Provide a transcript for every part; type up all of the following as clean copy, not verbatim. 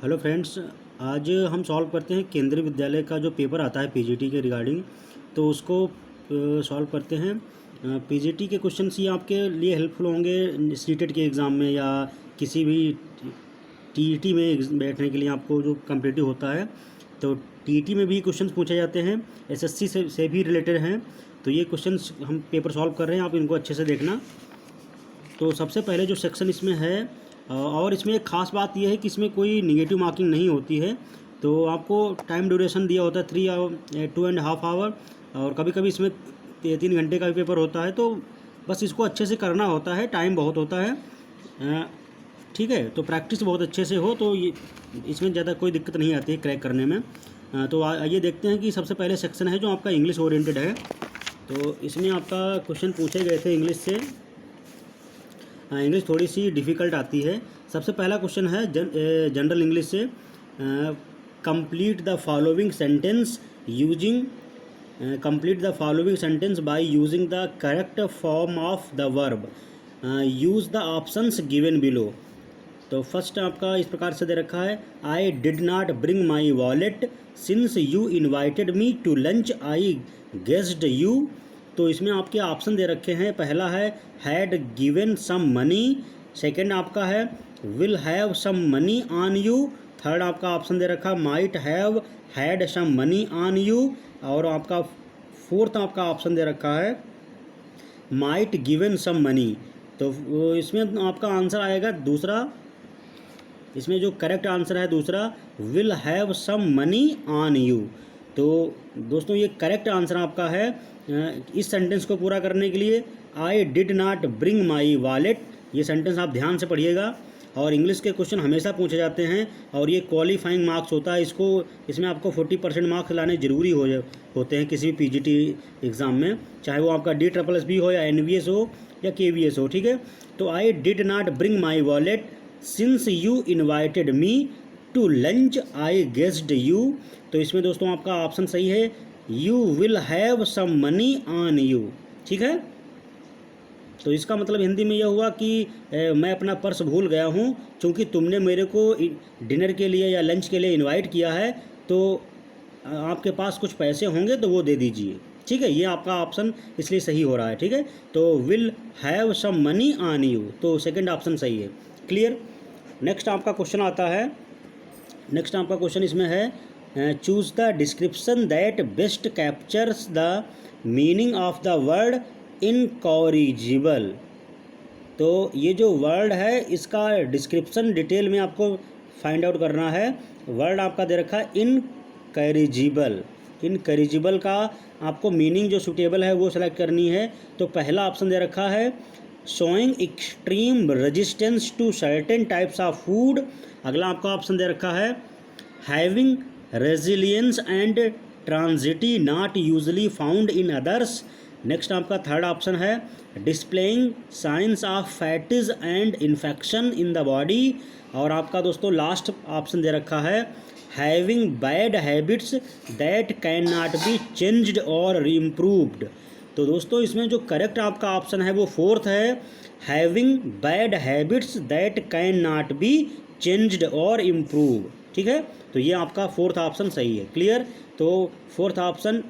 Hello friends. आज हम solve करते हैं केंद्रीय विद्यालय का जो पेपर आता है पीजीटी के रिगार्डिंग, तो उसको सॉल्व करते हैं। पीजीटी के क्वेश्चंस ये आपके लिए हेल्पफुल होंगे सीटेट के एग्ज़ाम में या किसी भी टीईटी में बैठने के लिए आपको जो कम्पिटिटिव होता है। तो टीईटी में भी क्वेश्चंस पूछे जाते हैं, एसएससी से भी रिलेटेड हैं। तो ये क्वेश्चंस हम पेपर सॉल्व कर रहे हैं, आप इनको अच्छे से देखना। तो सबसे पहले जो सेक्शन इसमें है, और इसमें एक ख़ास बात यह है कि इसमें कोई निगेटिव मार्किंग नहीं होती है। तो आपको टाइम ड्यूरेशन दिया होता है 2.5 आवर, और कभी कभी इसमें 3 घंटे का भी पेपर होता है। तो बस इसको अच्छे से करना होता है, टाइम बहुत होता है। ठीक है, तो प्रैक्टिस बहुत अच्छे से हो तो ये इसमें ज़्यादा कोई दिक्कत नहीं आती है क्रैक करने में। तो आइए देखते हैं कि सबसे पहले सेक्शन है जो आपका इंग्लिश ओरिएंटेड है। तो इसमें आपका क्वेश्चन पूछे गए थे इंग्लिश से। इंग्लिश थोड़ी सी डिफ़िकल्ट आती है। सबसे पहला क्वेश्चन है जनरल इंग्लिश से, complete the following sentence using complete the following sentence by using the correct form of the verb, use the options given below. तो फर्स्ट आपका इस प्रकार से दे रखा है, I did not bring my wallet since you invited me to lunch, I guessed you. तो इसमें आपके ऑप्शन दे रखे हैं। पहला है had given some money, second आपका है will have some money on you, third आपका ऑप्शन दे रखा might have had some money on you, और आपका फोर्थ आपका ऑप्शन दे रखा है माइट गिवन सम मनी। तो इसमें आपका आंसर आएगा दूसरा। इसमें जो करेक्ट आंसर है दूसरा, will have some money on you. तो दोस्तों ये करेक्ट आंसर आपका है। इस सेंटेंस को पूरा करने के लिए आई did not bring my wallet, ये सेंटेंस आप ध्यान से पढ़िएगा। और इंग्लिश के क्वेश्चन हमेशा पूछे जाते हैं और ये क्वालिफाइंग मार्क्स होता है। इसमें आपको 40% मार्क्स लाने ज़रूरी होते हैं किसी भी पीजीटी एग्ज़ाम में, चाहे वो आपका DSSS हो या NVS हो या KVS हो। ठीक है, तो I did not bring my wallet since you invited me to lunch, I guessed you. तो इसमें दोस्तों आपका ऑप्शन सही है, you will have some money on you. ठीक है, तो इसका मतलब हिंदी में यह हुआ कि मैं अपना पर्स भूल गया हूँ, क्योंकि तुमने मेरे को डिनर के लिए या लंच के लिए इनवाइट किया है, तो आपके पास कुछ पैसे होंगे तो वो दे दीजिए। ठीक है, ये आपका ऑप्शन इसलिए सही हो रहा है। ठीक है, तो will have some money on you, तो सेकंड ऑप्शन सही है। क्लियर। नेक्स्ट आपका क्वेश्चन आता है। नेक्स्ट आपका क्वेश्चन इसमें है, choose the description that best captures the meaning of the word incorrigible. तो ये जो वर्ड है इसका डिस्क्रिप्शन डिटेल में आपको फाइंड आउट करना है। वर्ड आपका दे रखा है इनकॉरिजिबल। इनकॉरिजिबल का आपको मीनिंग जो सूटेबल है वो सेलेक्ट करनी है। तो पहला ऑप्शन दे रखा है showing extreme resistance to certain types of food. अगला आपका ऑप्शन दे रखा है हैविंग रेजिलियंस एंड ट्रांजिटी not usually found in others. Next आपका थर्ड ऑप्शन है displaying signs of fatigue and infection in the body. और आपका दोस्तों लास्ट ऑप्शन दे रखा है having bad habits that can not be changed और इम्प्रूव्ड। तो दोस्तों इसमें जो करेक्ट आपका ऑप्शन है वो फोर्थ है, having bad habits that can not be changed और इम्प्रूव। ठीक है, तो ये आपका फोर्थ ऑप्शन सही है। क्लियर। तो फोर्थ ऑप्शन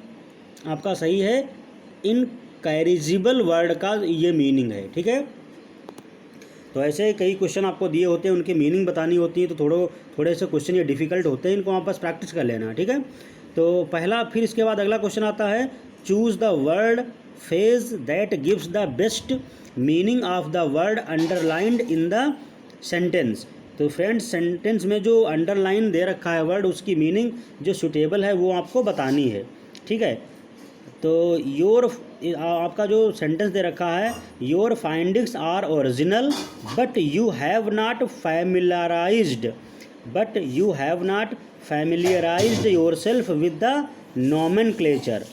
आपका सही है, इनकॉरिजिबल वर्ड का ये मीनिंग है। ठीक है, तो ऐसे कई क्वेश्चन आपको दिए होते हैं, उनकी मीनिंग बतानी होती है, तो थोड़े से क्वेश्चन ये डिफ़िकल्ट होते हैं, इनको आप बस प्रैक्टिस कर लेना। ठीक है, तो पहला, फिर इसके बाद अगला क्वेश्चन आता है choose the word phase that gives the best meaning of the word underlined in the sentence. तो फ्रेंड्स सेंटेंस में जो अंडरलाइन दे रखा है वर्ड, उसकी मीनिंग जो सूटेबल है वो आपको बतानी है। ठीक है, तो योर आपका जो सेंटेंस दे रखा है, your findings are original but you have not familiarised yourself with the nomenclature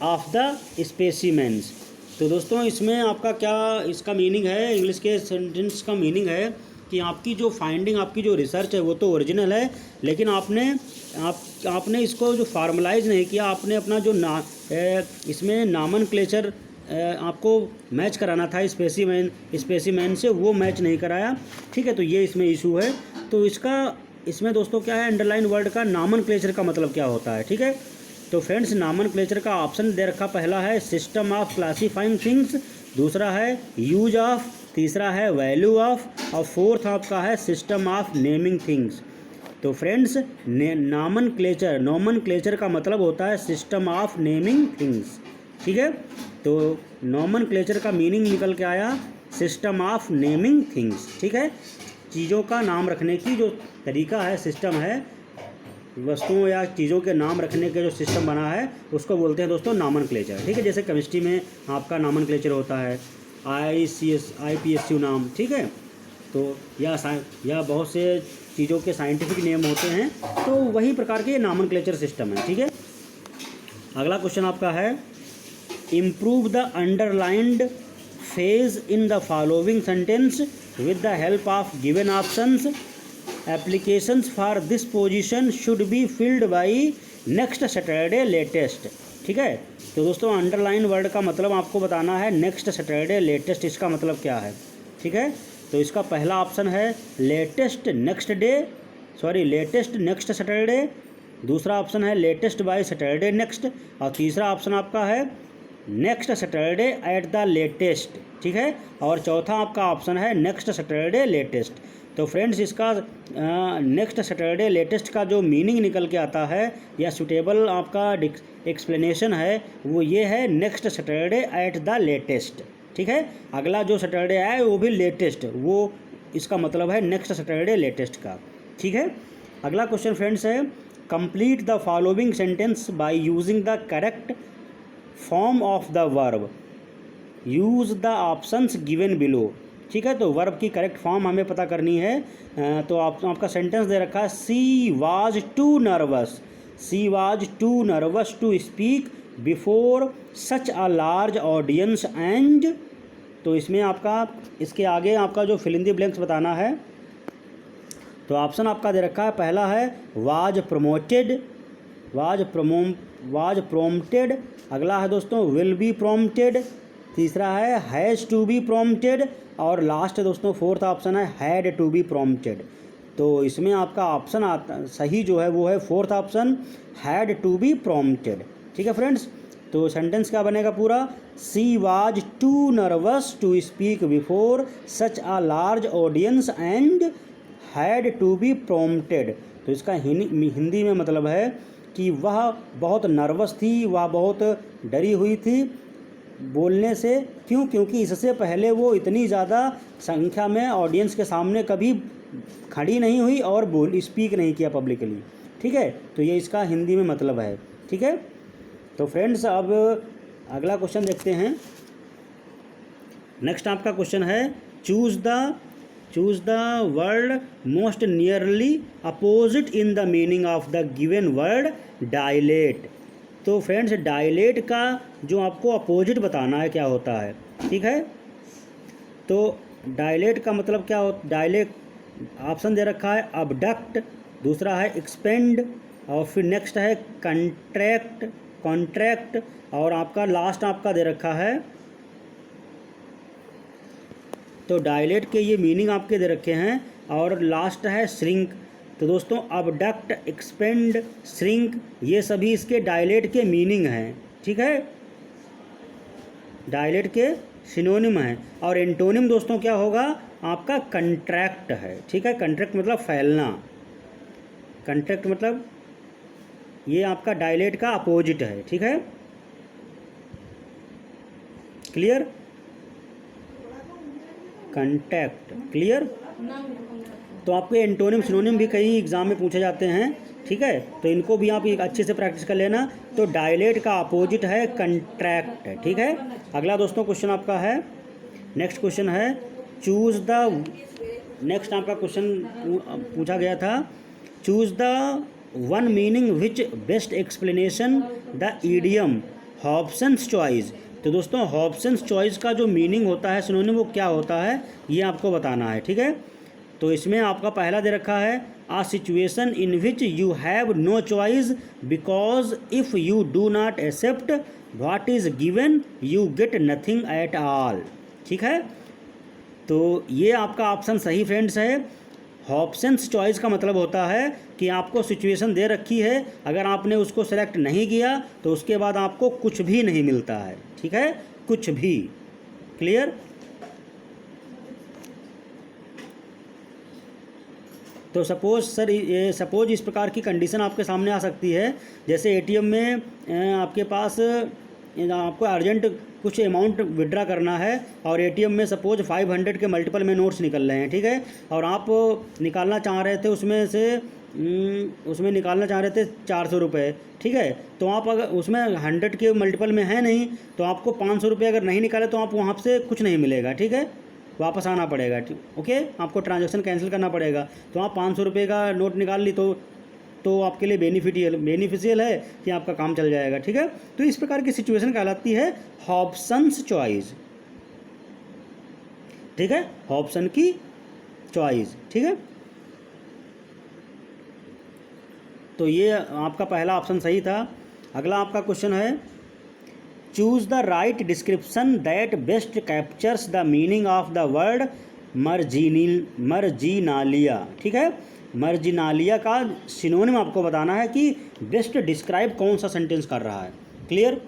of the specimens. तो दोस्तों इसमें आपका क्या इसका मीनिंग है, इंग्लिश के सेंटेंस का मीनिंग है कि आपकी जो फाइंडिंग, आपकी जो रिसर्च है वो तो ओरिजिनल है, लेकिन आपने इसको जो फार्मलाइज नहीं किया, आपने अपना जो इसमें नॉमेनक्लेचर आपको मैच कराना था स्पेसिमेन से, वो मैच नहीं कराया। ठीक है, तो ये इसमें इशू है। तो इसका इसमें दोस्तों क्या है, अंडरलाइन वर्ड का नॉमेनक्लेचर का मतलब क्या होता है, ठीक है। तो फ्रेंड्स नॉमेनक्लेचर का ऑप्शन दे रखा, पहला है सिस्टम ऑफ क्लासीफाइंग थिंग्स, दूसरा है यूज ऑफ, तीसरा है वैल्यू ऑफ, और फोर्थ आपका है सिस्टम ऑफ नेमिंग थिंग्स। तो फ्रेंड्स नॉमेनक्लेचर का मतलब होता है सिस्टम ऑफ नेमिंग थिंग्स, ठीक है। तो नॉमेनक्लेचर का मीनिंग निकल के आया सिस्टम ऑफ नेमिंग थिंग्स, ठीक है। चीज़ों का नाम रखने की जो तरीका है, सिस्टम है, वस्तुओं या चीज़ों के नाम रखने के जो सिस्टम बना है उसको बोलते हैं दोस्तों नॉमेनक्लेचर, ठीक है। जैसे केमिस्ट्री में आपका नॉमेनक्लेचर होता है IPSU नाम, ठीक है। तो या बहुत से चीज़ों के साइंटिफिक नेम होते हैं, तो वही प्रकार के नॉमेनक्लेचर सिस्टम है, ठीक है। अगला क्वेश्चन आपका है improve the underlined phrase in the following sentence with the help of given options, applications for this position should be filled by next Saturday latest, ठीक है। तो दोस्तों अंडरलाइन वर्ड का मतलब आपको बताना है नेक्स्ट सैटरडे लेटेस्ट, इसका मतलब क्या है, ठीक है। तो इसका पहला ऑप्शन है लेटेस्ट नेक्स्ट सैटरडे, दूसरा ऑप्शन है लेटेस्ट बाय सैटरडे नेक्स्ट, और तीसरा ऑप्शन आपका है next Saturday at the latest, ठीक है। और चौथा आपका ऑप्शन है नेक्स्ट सैटरडे लेटेस्ट। तो फ्रेंड्स इसका नेक्स्ट सैटरडे लेटेस्ट का जो मीनिंग निकल के आता है या सुटेबल आपका एक्सप्लेनेशन है वो ये है next Saturday at the latest, ठीक है। अगला जो सैटरडे आए वो भी लेटेस्ट, वो इसका मतलब है नेक्स्ट सैटरडे लेटेस्ट का, ठीक है। अगला क्वेश्चन फ्रेंड्स है complete the following sentence by using the correct form of the verb, use the options given below, ठीक है। तो वर्ब की करेक्ट फॉर्म हमें पता करनी है। तो आपका सेंटेंस दे रखा है she was too nervous to speak before such a large audience and, तो इसमें आपका इसके आगे आपका जो फिल इन द ब्लैंक्स बताना है। तो ऑप्शन आपका दे रखा है, पहला है वाज प्रोम्प्टेड, अगला है दोस्तों विल बी प्रोम्प्टेड, तीसरा है हैज़ टू बी प्रोम्प्टेड, और लास्ट दोस्तों फोर्थ ऑप्शन है हैड टू बी प्रोम्प्टेड। तो इसमें आपका ऑप्शन आता सही जो है वो है fourth option had to be prompted, ठीक है फ्रेंड्स। तो सेंटेंस क्या बनेगा पूरा, she was too nervous to speak before such a large audience and had to be prompted. तो इसका हिंदी में मतलब है कि वह बहुत नर्वस थी, वह बहुत डरी हुई थी बोलने से, क्योंकि इससे पहले वो इतनी ज़्यादा संख्या में ऑडियंस के सामने कभी खड़ी नहीं हुई और स्पीक नहीं किया पब्लिकली, ठीक है। तो ये इसका हिंदी में मतलब है, ठीक है। तो फ्रेंड्स अब अगला क्वेश्चन देखते हैं। नेक्स्ट आपका क्वेश्चन है choose the word most nearly opposite in the meaning of the given word dilate. तो फ्रेंड्स डायलेट का जो आपको अपोजिट बताना है क्या होता है, ठीक है। तो डायलेट का मतलब क्या होता, डायलेट ऑप्शन दे रखा है अबडक्ट, दूसरा है एक्सपेंड, और फिर नेक्स्ट है कॉन्ट्रैक्ट, और आपका लास्ट आपका दे रखा है। तो डायलेट के ये मीनिंग आपके दे रखे हैं, और लास्ट है श्रिंक। तो दोस्तों अबडक्ट, एक्सपेंड, श्रिंक ये सभी इसके डायलेट के मीनिंग हैं, ठीक है, डायलेट के सिनोनिम हैं। और एंटोनिम दोस्तों क्या होगा आपका कंट्रैक्ट है, ठीक है। कंट्रैक्ट मतलब फैलना, कंट्रैक्ट मतलब ये आपका डायलेट का अपोजिट है, ठीक है, क्लियर, कंट्रैक्ट क्लियर। तो आपके एंटोनिम सिनोनिम भी कई एग्जाम में पूछे जाते हैं, ठीक है। तो इनको भी आप अच्छे से प्रैक्टिस कर लेना। तो डायलेट का अपोजिट है कंट्रैक्ट, ठीक है। अगला दोस्तों क्वेश्चन आपका है, नेक्स्ट क्वेश्चन है चूज़ द, नेक्स्ट आपका क्वेश्चन पूछा गया था choose the one meaning which best explanation the idiom Hobson's choice. तो दोस्तों हॉब्सन्स चॉइस का जो मीनिंग होता है सिनोनिम वो क्या होता है ये आपको बताना है, ठीक है। तो इसमें आपका पहला दे रखा है a situation in which you have no choice because if you do not accept what is given you get nothing at all, ठीक है। तो ये आपका ऑप्शन सही फ्रेंड्स है। हॉब्सन्स चॉइस का मतलब होता है कि आपको सिचुएशन दे रखी है, अगर आपने उसको सेलेक्ट नहीं किया तो उसके बाद आपको कुछ भी नहीं मिलता है, ठीक है, कुछ भी। क्लियर? तो सपोज इस प्रकार की कंडीशन आपके सामने आ सकती है, जैसे एटीएम में आपके पास आपको अर्जेंट कुछ अमाउंट विड्रा करना है और एटीएम में सपोज 500 के मल्टीपल में नोट्स निकल रहे हैं, ठीक है, और आप निकालना चाह रहे थे उसमें निकालना चाह रहे थे 400 रुपये, ठीक है, तो आप अगर उसमें 100 के मल्टीपल में है नहीं तो आपको 500 रुपये अगर नहीं निकाले तो आप वहाँ से कुछ नहीं मिलेगा, ठीक है, वापस आना पड़ेगा, ठीक, ओके, आपको ट्रांजैक्शन कैंसिल करना पड़ेगा। तो आप 500 रुपये का नोट निकाल ली तो आपके लिए बेनिफिशियल है कि आपका काम चल जाएगा, ठीक है। तो इस प्रकार की सिचुएशन कहलाती है हॉब्सन्स चॉइस, ठीक है, हॉब्सन की चॉइस, ठीक है। तो ये आपका पहला ऑप्शन सही था। अगला आपका क्वेश्चन है, choose the right description that best captures the meaning of the word marginalia, ठीक है, मर्जिनालिया का सिनोनिम आपको बताना है कि बेस्ट डिस्क्राइब कौन सा सेंटेंस कर रहा है। क्लियर?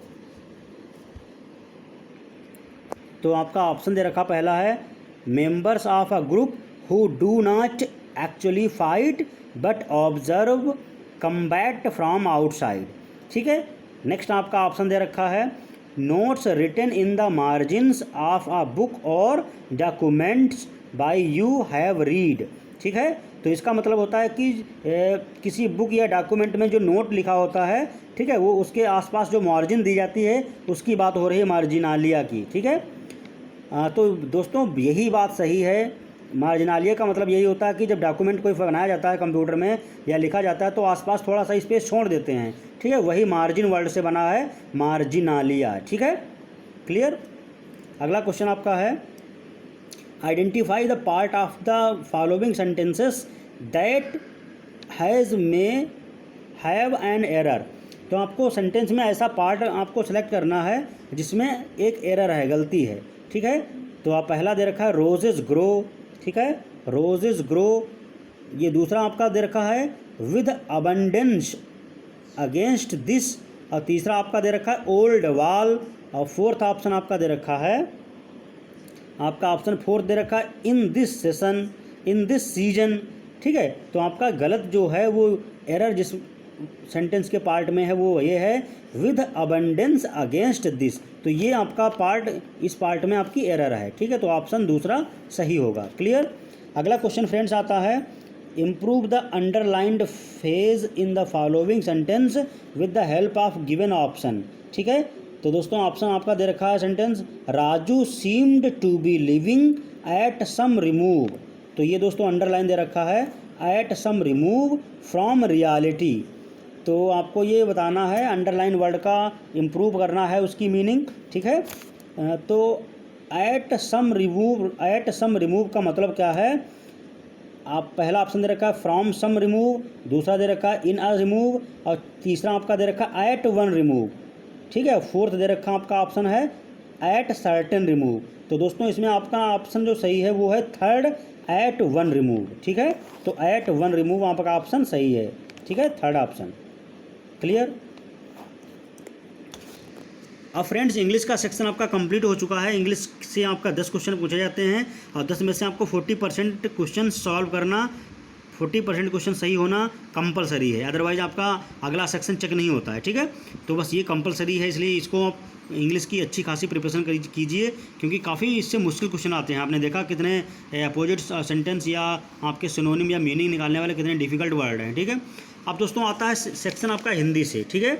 तो आपका ऑप्शन दे रखा पहला है, members of a group who do not actually fight but observe combat from outside, ठीक है। नेक्स्ट आपका ऑप्शन दे रखा है, notes written in the margins of a book और documents by you have read, ठीक है। तो इसका मतलब होता है कि किसी बुक या डॉक्यूमेंट में जो नोट लिखा होता है, ठीक है, वो उसके आसपास जो मार्जिन दी जाती है उसकी बात हो रही है मार्जिनालिया की, ठीक है। तो दोस्तों यही बात सही है, मार्जिनालिया का मतलब यही होता है कि जब डॉक्यूमेंट कोई बनाया जाता है कंप्यूटर में या लिखा जाता है तो आसपास थोड़ा सा स्पेस छोड़ देते हैं, ठीक है, वही मार्जिन वर्ड से बना है मार्जिनालिया, ठीक है। क्लियर? अगला क्वेश्चन आपका है, identify the part of the following sentences that may have an error. तो आपको सेंटेंस में ऐसा पार्ट आपको सेलेक्ट करना है जिसमें एक एरर है, गलती है, ठीक है। तो आप पहला दे रखा है रोजेस ग्रो, ठीक है, रोजेस ग्रो। ये दूसरा आपका दे रखा है विद अबंडेंस अगेंस्ट दिस, और तीसरा आपका दे रखा है ओल्ड वॉल, और फोर्थ ऑप्शन आपका दे रखा है, आपका ऑप्शन फोर्थ दे रखा है इन दिस सीजन, ठीक है। तो आपका गलत जो है वो एरर जिस सेंटेंस के पार्ट में है वो ये है विद अबंडेंस अगेंस्ट दिस, तो ये आपका पार्ट, इस पार्ट में आपकी एरर है, ठीक है, तो ऑप्शन दूसरा सही होगा। क्लियर? अगला क्वेश्चन फ्रेंड्स आता है, improve the underlined phrase in the following sentence with the help of given option, ठीक है। तो दोस्तों ऑप्शन आपका दे रखा है sentence, Raju seemed to be living at some remove. तो ये दोस्तों अंडरलाइन दे रखा है at some remove from reality. तो आपको ये बताना है, अंडरलाइन वर्ड का इम्प्रूव करना है उसकी मीनिंग, ठीक है। तो एट सम रिमूव का मतलब क्या है, आप पहला ऑप्शन दे रखा है फ्रॉम सम रिमूव, दूसरा दे रखा है इन अ रिमूव, और तीसरा आपका दे रखा है एट वन रिमूव, ठीक है। फोर्थ दे रखा आपका ऑप्शन है एट सर्टेन रिमूव। तो दोस्तों इसमें आपका ऑप्शन जो सही है वो है थर्ड, एट वन रिमूव, ठीक है। तो एट वन रिमूव आपका ऑप्शन सही है, ठीक है, थर्ड ऑप्शन। क्लियर? अब फ्रेंड्स इंग्लिश का सेक्शन आपका कंप्लीट हो चुका है। इंग्लिश से आपका 10 क्वेश्चन पूछे जाते हैं और 10 में से आपको 40% क्वेश्चन सॉल्व करना, 40% क्वेश्चन सही होना कंपलसरी है, अदरवाइज आपका अगला सेक्शन चेक नहीं होता है, ठीक है। तो बस ये कंपलसरी है, इसलिए इसको आप इंग्लिश की अच्छी खासी प्रिपरेशन कीजिए, क्योंकि काफ़ी इससे मुश्किल क्वेश्चन आते हैं। आपने देखा कितने अपोजिट सेंटेंस या आपके सिनोनिम या मीनिंग निकालने वाले कितने डिफिकल्ट वर्ड हैं, ठीक है। अब दोस्तों आता है सेक्शन आपका हिंदी से, ठीक है।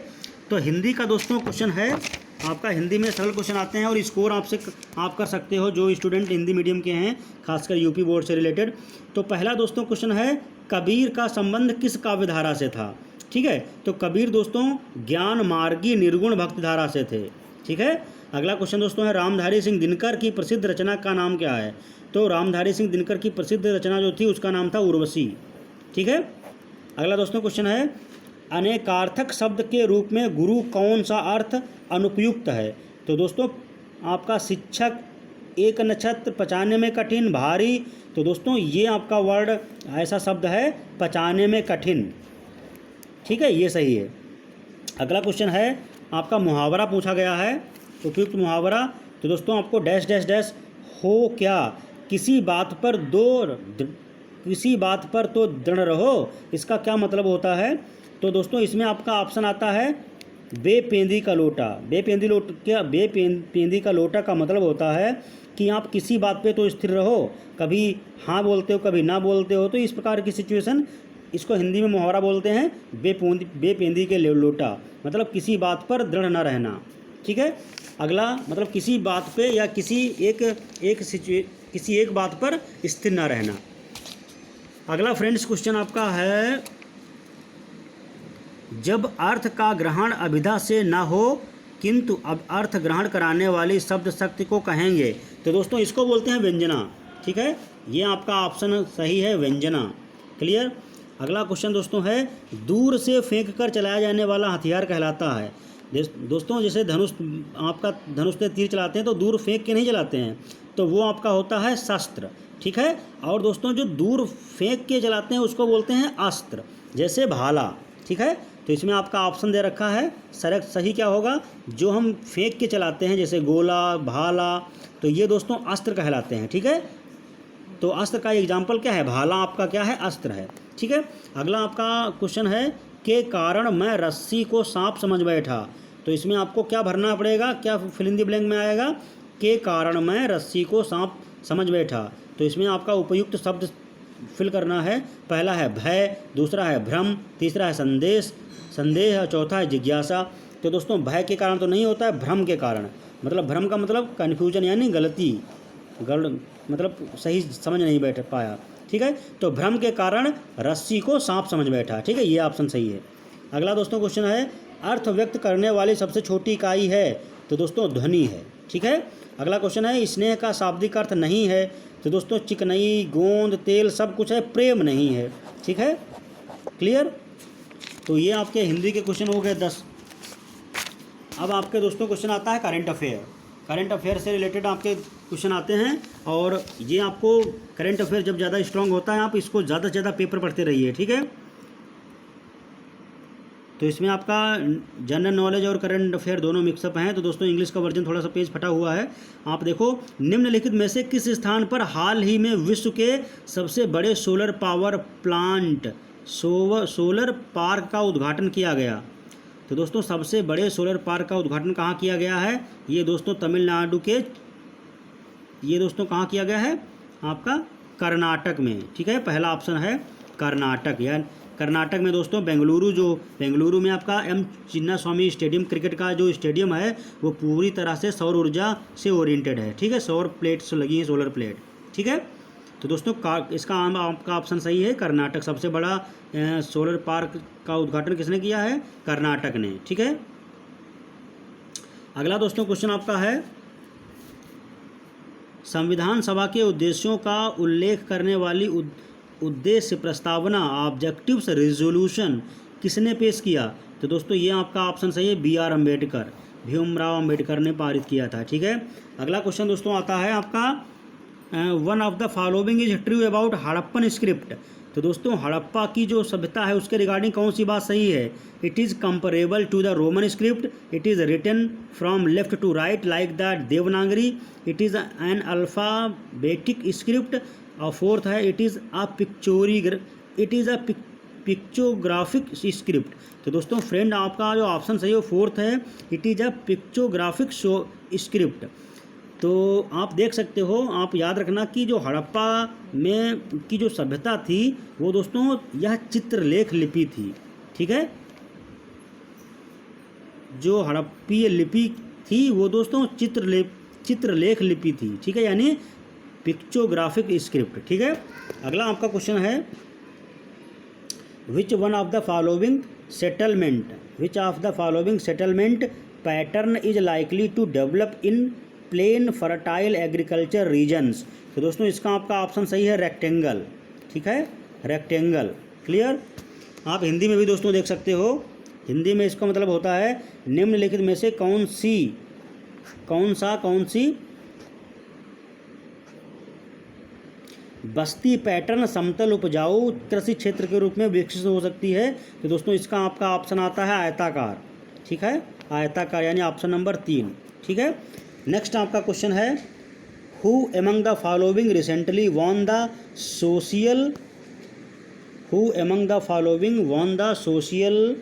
तो हिंदी का दोस्तों क्वेश्चन है आपका, हिंदी में सरल क्वेश्चन आते हैं और स्कोर आप कर सकते हो जो स्टूडेंट हिंदी मीडियम के हैं, खासकर यूपी बोर्ड से रिलेटेड। तो पहला दोस्तों क्वेश्चन है, कबीर का संबंध किस काव्य धारा से था, ठीक है। तो कबीर दोस्तों ज्ञान मार्गी निर्गुण भक्ति धारा से थे, ठीक है। अगला क्वेश्चन दोस्तों है, रामधारी सिंह दिनकर की प्रसिद्ध रचना का नाम क्या है। तो रामधारी सिंह दिनकर की प्रसिद्ध रचना जो थी उसका नाम था उर्वशी, ठीक है। अगला दोस्तों क्वेश्चन है, अनेकार्थक शब्द के रूप में गुरु कौन सा अर्थ अनुपयुक्त है। तो दोस्तों आपका शिक्षक, एक नक्षत्र, पचाने में कठिन, भारी। तो दोस्तों ये आपका वर्ड ऐसा शब्द है पचाने में कठिन, ठीक है, ये सही है। अगला क्वेश्चन है आपका मुहावरा पूछा गया है, उपयुक्त मुहावरा। तो दोस्तों आपको डैश डैश डैश हो क्या, किसी बात पर तो दृढ़ रहो, इसका क्या मतलब होता है। तो दोस्तों इसमें आपका ऑप्शन आता है बेपेंदी का लोटा। बेपेंदी का लोटा का मतलब होता है कि आप किसी बात पे तो स्थिर रहो, कभी हाँ बोलते हो कभी ना बोलते हो। तो इस प्रकार की सिचुएशन, इसको हिंदी में मुहावरा बोलते हैं बेपेंदी के लोटा, मतलब किसी बात पर दृढ़ न रहना, ठीक है। अगला मतलब किसी बात पे या किसी एक बात पर स्थिर न रहना। अगला फ्रेंड्स क्वेश्चन आपका है, जब अर्थ का ग्रहण अभिधा से ना हो किंतु अब अर्थ ग्रहण कराने वाली शब्द शक्ति को कहेंगे। तो दोस्तों इसको बोलते हैं व्यंजना, ठीक है, ये आपका ऑप्शन सही है, व्यंजना। क्लियर। अगला क्वेश्चन दोस्तों है, दूर से फेंक कर चलाया जाने वाला हथियार कहलाता है। दोस्तों जैसे धनुष से तीर चलाते हैं तो दूर फेंक के नहीं चलाते हैं, तो वो आपका होता है शस्त्र, ठीक है। और दोस्तों जो दूर फेंक के चलाते हैं उसको बोलते हैं अस्त्र, जैसे भाला, ठीक है। तो इसमें आपका ऑप्शन दे रखा है, सही क्या होगा, जो हम फेंक के चलाते हैं जैसे गोला, भाला, तो ये दोस्तों अस्त्र कहलाते हैं, ठीक है। तो अस्त्र का एग्जाम्पल क्या है, भाला आपका क्या है, अस्त्र है, ठीक है। अगला आपका क्वेश्चन है, के कारण मैं रस्सी को सांप समझ बैठा। तो इसमें आपको क्या भरना पड़ेगा, क्या फिल इन द ब्लैंक में आएगा, के कारण मैं रस्सी को सांप समझ बैठा। तो इसमें आपका उपयुक्त शब्द फिल करना है। पहला है भय, दूसरा है भ्रम, तीसरा है संदेह, चौथा है जिज्ञासा। तो दोस्तों भय के कारण तो नहीं होता है, भ्रम के कारण, मतलब भ्रम का मतलब कन्फ्यूजन यानी गलती, मतलब सही समझ नहीं बैठ पाया, ठीक है। तो भ्रम के कारण रस्सी को सांप समझ बैठा, ठीक है, ये ऑप्शन सही है। अगला दोस्तों क्वेश्चन है, अर्थ व्यक्त करने वाली सबसे छोटी इकाई है। तो दोस्तों ध्वनि है, ठीक है। अगला क्वेश्चन है, स्नेह का शाब्दिक अर्थ नहीं है। तो दोस्तों चिकनई, गोंद, तेल सब कुछ है, प्रेम नहीं है, ठीक है। क्लियर। तो ये आपके हिंदी के क्वेश्चन हो गए 10। अब आपके दोस्तों क्वेश्चन आता है करंट अफेयर से रिलेटेड आपके क्वेश्चन आते हैं। और ये आपको करंट अफेयर जब ज़्यादा स्ट्रांग होता है, आप इसको ज़्यादा से ज़्यादा पेपर पढ़ते रहिए, ठीक है। तो इसमें आपका जनरल नॉलेज और करंट अफेयर दोनों मिक्सअप हैं। तो दोस्तों इंग्लिश का वर्जन थोड़ा सा पेज फटा हुआ है, आप देखो। निम्नलिखित में से किस स्थान पर हाल ही में विश्व के सबसे बड़े solar power plant solar park का उद्घाटन किया गया। तो दोस्तों सबसे बड़े सोलर पार्क का उद्घाटन कहाँ किया गया है, ये दोस्तों तमिलनाडु के, ये दोस्तों कहाँ किया गया है, आपका कर्नाटक में, ठीक है। पहला ऑप्शन है कर्नाटक, या कर्नाटक में दोस्तों बेंगलुरु में आपका एम चिन्नास्वामी स्टेडियम, क्रिकेट का जो स्टेडियम है वो पूरी तरह से सौर ऊर्जा से ओरिएंटेड है, ठीक है। सौर प्लेट्स लगी हैं, सोलर प्लेट, ठीक है। तो दोस्तों इसका आपका ऑप्शन सही है, कर्नाटक। सबसे बड़ा सोलर पार्क का उद्घाटन किसने किया है, कर्नाटक ने, ठीक है। अगला दोस्तों क्वेश्चन आपका है, संविधान सभा के उद्देश्यों का उल्लेख करने वाली उद्देश्य प्रस्तावना ऑब्जेक्टिव्स रेजोल्यूशन किसने पेश किया। तो दोस्तों ये आपका ऑप्शन सही है, बी आर अम्बेडकर, भीमराव अम्बेडकर ने पारित किया था, ठीक है। अगला क्वेश्चन दोस्तों आता है आपका, one of the following is true about Harappan script. तो दोस्तों हड़प्पा की जो सभ्यता है उसके रिगार्डिंग कौन सी बात सही है, it is comparable to the Roman script, it is written from left to right like the Devanagari, it is an alphabetic script, और फोर्थ है it is a pictographic script. तो दोस्तों फ्रेंड आपका जो ऑप्शन सही है वो फोर्थ है, it is a pictographic script. तो आप देख सकते हो, आप याद रखना कि जो हड़प्पा में की जो सभ्यता थी वो दोस्तों यह चित्रलेख लिपि थी, ठीक है। जो हड़प्पीय लिपि थी वो दोस्तों चित्रलेख लिपि थी, ठीक है, यानी पिक्चोग्राफिक स्क्रिप्ट, ठीक है। अगला आपका क्वेश्चन है, which of the following settlement pattern is likely to develop in plain fertile agriculture regions. तो दोस्तों इसका आपका ऑप्शन सही है, रेक्टेंगल, ठीक है, रेक्टेंगल। क्लियर। आप हिंदी में भी दोस्तों देख सकते हो, हिंदी में इसका मतलब होता है, निम्नलिखित में से कौन सी बस्ती पैटर्न समतल उपजाऊ कृषि क्षेत्र के रूप में विकसित हो सकती है? तो दोस्तों इसका आपका ऑप्शन आता है आयताकार। ठीक है, आयताकार यानी ऑप्शन नंबर 3। ठीक है, नेक्स्ट आपका क्वेश्चन है, who among the following recently won the social who among the following won the social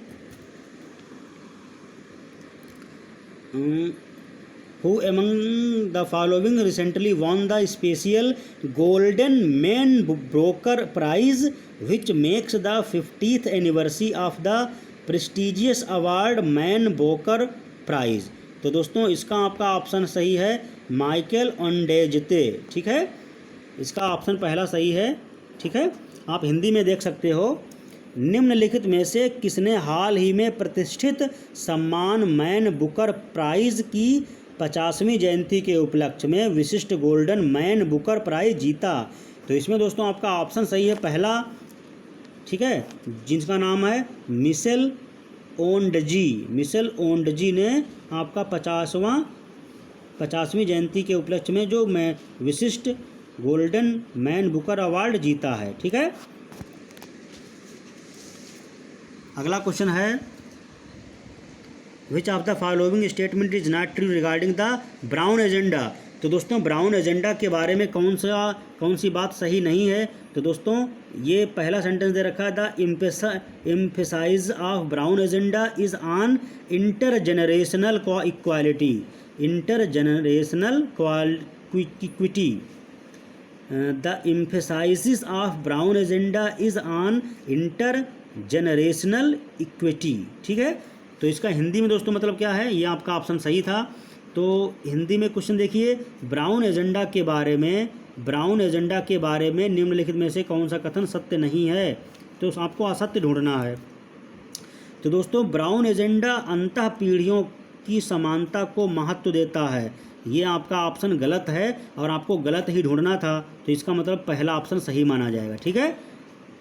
who among the following recently won the special golden man broker prize which makes the 50th anniversary of the prestigious award man broker prize? तो दोस्तों इसका आपका option सही है Michael ओंडेजते। ठीक है, इसका option पहला सही है। ठीक है, आप हिंदी में देख सकते हो, निम्नलिखित में से किसने हाल ही में प्रतिष्ठित सम्मान मैन बुकर प्राइज की 50वीं जयंती के उपलक्ष्य में विशिष्ट गोल्डन मैन बुकर प्राइज जीता? तो इसमें दोस्तों आपका ऑप्शन सही है पहला। ठीक है, जिनका नाम है मिशेल ओंडजी। मिशेल ओंडजी ने आपका 50वीं जयंती के उपलक्ष्य में जो मैं विशिष्ट गोल्डन मैन बुकर अवार्ड जीता है। ठीक है, अगला क्वेश्चन है, which of the following statement is not true regarding the brown agenda? तो दोस्तों ब्राउन एजेंडा के बारे में कौन सी बात सही नहीं है? तो दोस्तों ये पहला सेंटेंस दे रखा है, the emphasise of brown agenda is on intergenerational equality. Intergenerational equity. The emphasis of brown agenda is on intergenerational equity. ठीक है, तो इसका हिंदी में दोस्तों मतलब क्या है? ये आपका ऑप्शन सही था। तो हिंदी में क्वेश्चन देखिए, ब्राउन एजेंडा के बारे में निम्नलिखित में से कौन सा कथन सत्य नहीं है? तो आपको असत्य ढूंढना है। तो दोस्तों ब्राउन एजेंडा अंतः पीढ़ियों की समानता को महत्व देता है, ये आपका ऑप्शन गलत है और आपको गलत ही ढूंढना था। तो इसका मतलब पहला ऑप्शन सही माना जाएगा। ठीक है,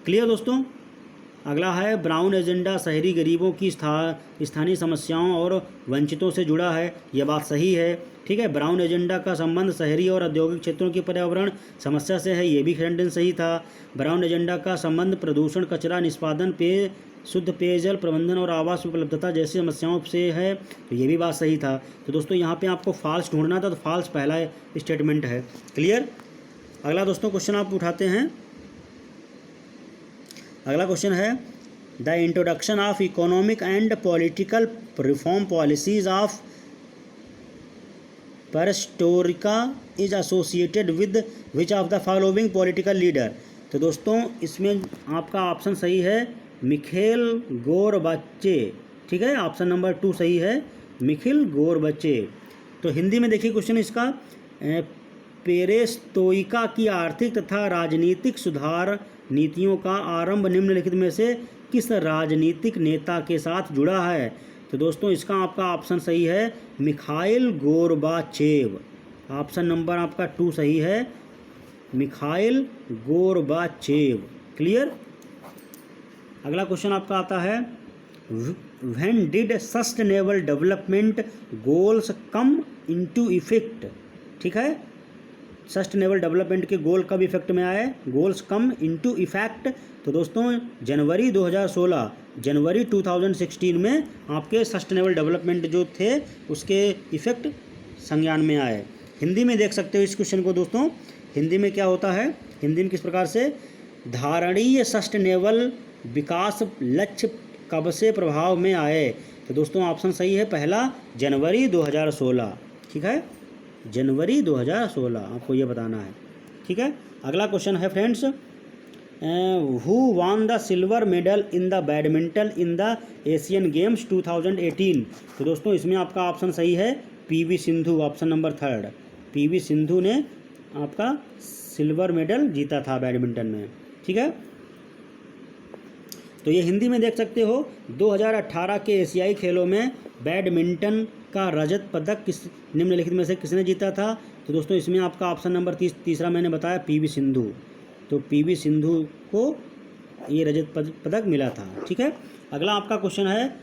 क्लियर दोस्तों। अगला है, ब्राउन एजेंडा शहरी गरीबों की स्थानीय समस्याओं और वंचितों से जुड़ा है, यह बात सही है। ठीक है, ब्राउन एजेंडा का संबंध शहरी और औद्योगिक क्षेत्रों की पर्यावरण समस्या से है, ये भी सेंटेंस सही था। ब्राउन एजेंडा का संबंध प्रदूषण, कचरा निष्पादन, शुद्ध पेयजल प्रबंधन और आवास उपलब्धता जैसी समस्याओं से है, तो ये भी बात सही था। तो दोस्तों यहाँ पे आपको फॉल्स ढूंढना था, तो फॉल्स पहला स्टेटमेंट है। क्लियर। अगला दोस्तों क्वेश्चन आप उठाते हैं। अगला क्वेश्चन है, the introduction of economic and political reform policies of perestroika is associated with which of the following political leader? तो दोस्तों इसमें आपका ऑप्शन सही है मिखेल गोरबाचे। ठीक है, ऑप्शन नंबर 2 सही है, मिखेल गोरबाचे। तो हिंदी में देखिए क्वेश्चन इसका, पेरेस्ट्रोइका की आर्थिक तथा राजनीतिक सुधार नीतियों का आरंभ निम्नलिखित में से किस राजनीतिक नेता के साथ जुड़ा है? तो दोस्तों इसका आपका ऑप्शन सही है मिखाइल गोरबाचेव। ऑप्शन नंबर आपका 2 सही है, मिखाइल गोरबाचेव। क्लियर। अगला क्वेश्चन आपका आता है, when did sustainable development goals come into effect? ठीक है, सस्टेनेबल डेवलपमेंट के गोल कब इफेक्ट में आए? Goals come into effect. तो दोस्तों जनवरी 2016 में आपके सस्टेनेबल डेवलपमेंट जो थे उसके इफेक्ट संज्ञान में आए। हिंदी में देख सकते हो इस क्वेश्चन को दोस्तों। हिंदी में क्या होता है? हिंदी में किस प्रकार से, धारणीय सस्टेनेबल विकास लक्ष्य कब से प्रभाव में आए? तो दोस्तों ऑप्शन सही है पहला, जनवरी 2016। ठीक है, जनवरी 2016 आपको ये बताना है। ठीक है, अगला क्वेश्चन है friends, who won the silver medal in the badminton in the Asian games 2018? तो दोस्तों इसमें आपका ऑप्शन सही है PV Sindhu, option number 3। PV Sindhu ने आपका सिल्वर मेडल जीता था बैडमिंटन में। ठीक है, तो ये हिंदी में देख सकते हो, 2018 के एशियाई खेलों में बैडमिंटन का रजत पदक निम्नलिखित में से किसने जीता था? तो दोस्तों इसमें आपका ऑप्शन नंबर तीसरा मैंने बताया पीवी सिंधु। तो पीवी सिंधु को ये रजत पदक मिला था। ठीक है, अगला आपका क्वेश्चन है,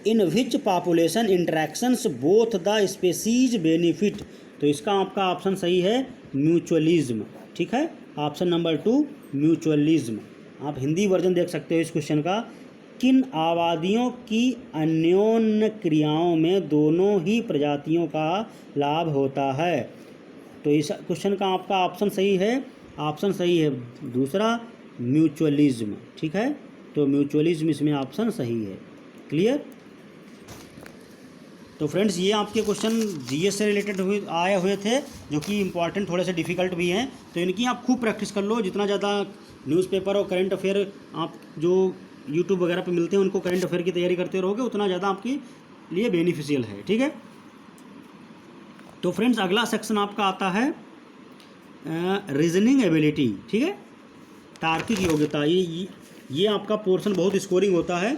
in which population interactions both the species benefit? तो इसका आपका ऑप्शन सही है म्यूचुअलिज्म। ठीक है, ऑप्शन नंबर 2 म्यूचुअलिज्म। आप हिंदी वर्जन देख सकते हो इस क्वेश्चन का। किन आबादियों की अन्योन्य क्रियाओं में दोनों ही प्रजातियों का लाभ होता है? तो इस क्वेश्चन का आपका ऑप्शन सही है, ऑप्शन सही है दूसरा म्यूचुअलिज्म। ठीक है, तो म्यूचुअलिज्म इसमें ऑप्शन सही है। क्लियर? तो फ्रेंड्स ये आपके क्वेश्चन जीएस से रिलेटेड आए हुए थे, जो कि इंपॉर्टेंट थोड़े से डिफ़िकल्ट भी हैं। तो इनकी आप खूब प्रैक्टिस कर लो। जितना ज़्यादा न्यूज़पेपर और करंट अफेयर आप जो यूट्यूब वगैरह पे मिलते हैं उनको करंट अफेयर की तैयारी करते रहोगे, उतना ज़्यादा आपके लिए बेनिफिशियल है। ठीक है, तो फ्रेंड्स अगला सेक्शन आपका आता है रीजनिंग एबिलिटी। ठीक है, तार्किक योग्यता। ये आपका पोर्शन बहुत स्कोरिंग होता है,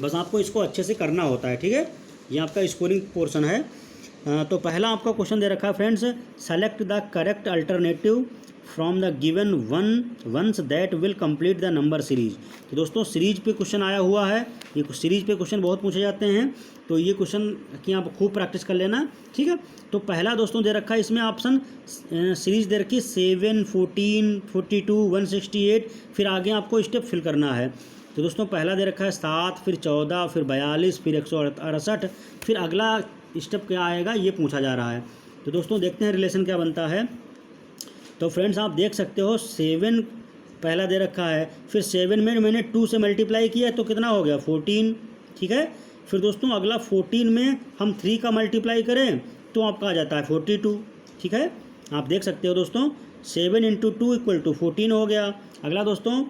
बस आपको इसको अच्छे से करना होता है। ठीक है, ये आपका स्कोरिंग पोर्शन है। तो पहला आपका क्वेश्चन दे रखा है friends, select the correct alternative from the given ones that will complete the number series. तो दोस्तों सीरीज पे क्वेश्चन आया हुआ है, ये सीरीज पे क्वेश्चन बहुत पूछे जाते हैं, तो ये क्वेश्चन की आप खूब प्रैक्टिस कर लेना। ठीक है, तो पहला दोस्तों दे रखा है इसमें ऑप्शन सीरीज दे रखी 7, 14, 42, 168, फिर आगे आपको स्टेप फिल करना है। तो दोस्तों पहला दे रखा है 7, फिर 14, फिर 42, फिर 168, फिर अगला स्टेप क्या आएगा ये पूछा जा रहा है। तो दोस्तों देखते हैं रिलेशन क्या बनता है। तो फ्रेंड्स आप देख सकते हो 7 पहला दे रखा है, फिर 7 में मैंने 2 से मल्टीप्लाई किया तो कितना हो गया 14। ठीक है, फिर दोस्तों अगला 14 में हम 3 का मल्टीप्लाई करें तो आपका आ जाता है 42। ठीक है, आप देख सकते हो दोस्तों 7 × 2 = 14 हो गया। अगला दोस्तों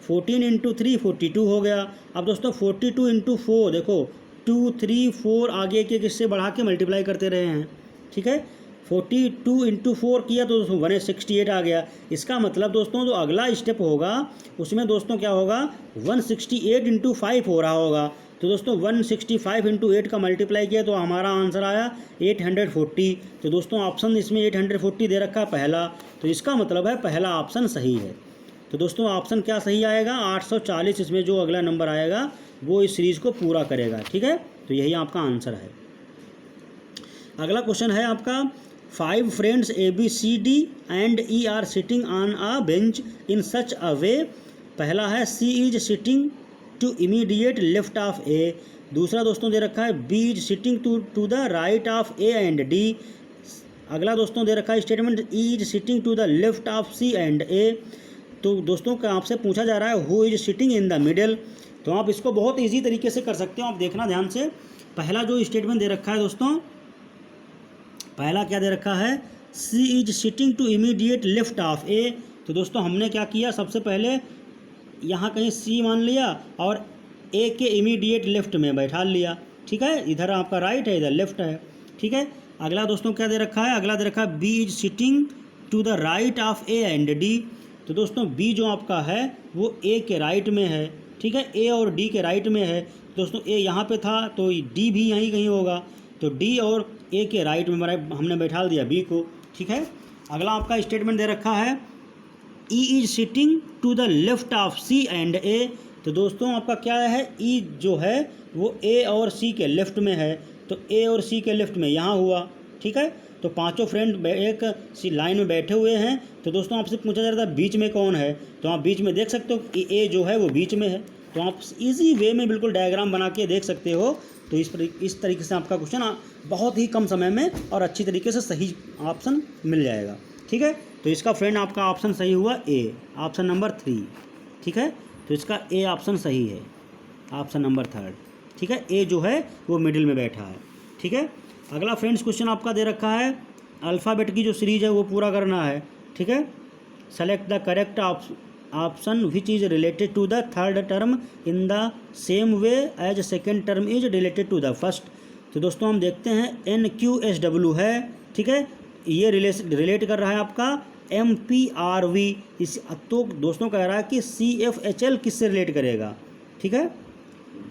14 × 3 42 हो गया। अब दोस्तों 42 × 4 देखो 2, 3, 4 आगे के किससे बढ़ा के मल्टीप्लाई करते रहे हैं। ठीक है, 42 × 4 किया तो दोस्तों 168 आ गया। इसका मतलब दोस्तों जो अगला स्टेप होगा उसमें दोस्तों क्या होगा 168 × 5 हो रहा होगा। तो दोस्तों 165 × 8 का मल्टीप्लाई किया तो हमारा आंसर आया 840। तो दोस्तों ऑप्शन इसमें 840 दे रखा है पहला, तो इसका मतलब है पहला ऑप्शन सही है। तो दोस्तों ऑप्शन क्या सही आएगा 840, इसमें जो अगला नंबर आएगा वो इस सीरीज़ को पूरा करेगा। ठीक है, तो यही आपका आंसर है। अगला क्वेश्चन है आपका 5 friends ABCD and E are sitting on a bench in such a way. पहला है C is sitting to immediate left of A। दूसरा दोस्तों दे रखा है B is sitting to the right of A and D। अगला दोस्तों दे रखा है statement E is sitting to the left of C and A। तो दोस्तों का आपसे पूछा जा रहा है who is sitting in the middle. तो आप इसको बहुत इजी तरीके से कर सकते हो। आप देखना ध्यान से, पहला जो स्टेटमेंट दे रखा है दोस्तों, पहला क्या दे रखा है C is sitting to immediate left of A। तो दोस्तों हमने क्या किया, सबसे पहले यहाँ कहीं C मान लिया और A के इमीडिएट लेफ्ट में बैठा लिया। ठीक है, इधर आपका राइट है, इधर लेफ्ट है। ठीक है, अगला दोस्तों क्या दे रखा है, अगला दे रखा है B is sitting to the right of A and D। तो दोस्तों B जो आपका है वो A के राइट में है। ठीक है, A और D के राइट में है। दोस्तों A यहाँ पे था तो D भी यहीं कहीं होगा, तो D और A के राइट में हमने बैठा दिया B को। ठीक है, अगला आपका स्टेटमेंट दे रखा है E is sitting to the left of C and A। तो दोस्तों आपका क्या है, E जो है वो A और C के लेफ्ट में है, तो A और C के लेफ्ट में यहाँ हुआ। ठीक है, तो पांचों फ्रेंड एक सी लाइन में बैठे हुए हैं। तो दोस्तों आपसे पूछा जा रहा था बीच में कौन है, तो आप बीच में देख सकते हो कि A जो है वो बीच में है। तो आप इजी वे में बिल्कुल डायग्राम बना के देख सकते हो। तो इस तरीके से आपका क्वेश्चन बहुत ही कम समय में और अच्छी तरीके से सही ऑप्शन मिल जाएगा। ठीक है, तो इसका फ्रेंड आपका ऑप्शन सही हुआ A, ऑप्शन नंबर 3। ठीक है, तो इसका A ऑप्शन सही है, ऑप्शन नंबर 3। ठीक है, A जो है वो मिडिल में बैठा है। ठीक है, अगला फ्रेंड्स क्वेश्चन आपका दे रखा है अल्फ़ाबेट की जो सीरीज है वो पूरा करना है। ठीक है, select the correct option which is related to the third term in the same way as second term is related to the first. तो दोस्तों हम देखते हैं NQSW है। ठीक है, ये रिलेट कर रहा है आपका MPRV। इस तो दोस्तों कह रहा है कि CFHL किससे रिलेट करेगा। ठीक है,